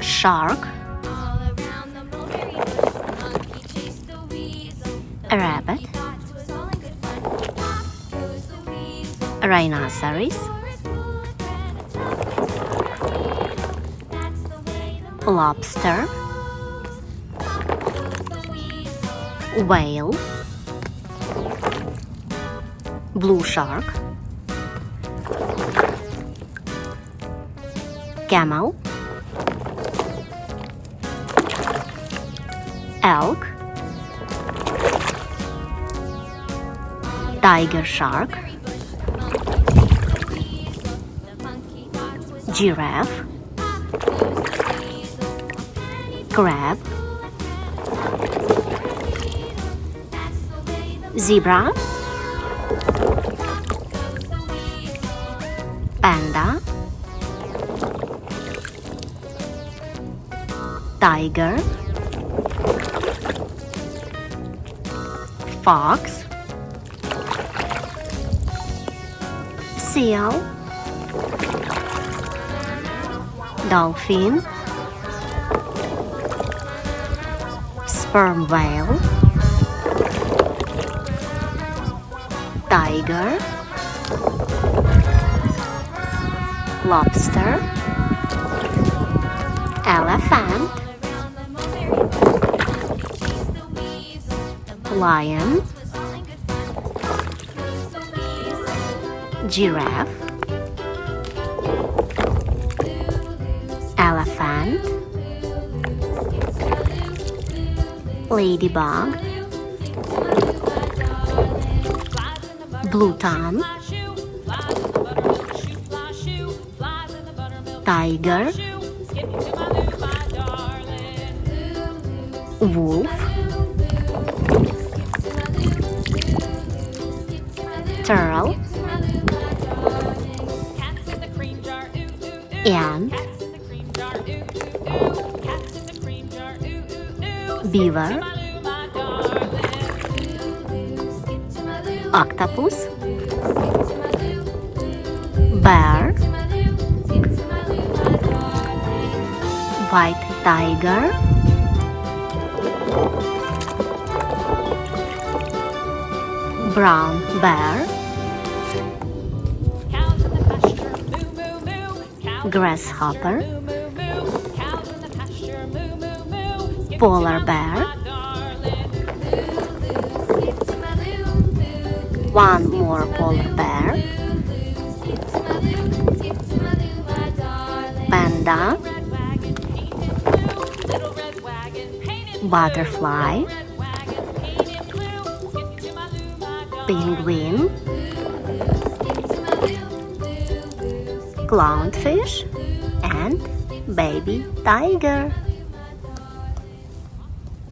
Shark, a rabbit, a rhinoceros, lobster, whale, blue shark, camel, elk, tiger shark, giraffe, crab, zebra, panda, tiger, fox, seal, dolphin, sperm whale, tiger, lobster, elephant, lion, giraffe, elephant, ladybug, blue tom, tiger, wolf, turtle, ant, beaver, octopus, bear, white tiger, brown bear, grasshopper, polar bear, one more polar bear, panda, butterfly, penguin, clownfish, and baby tiger.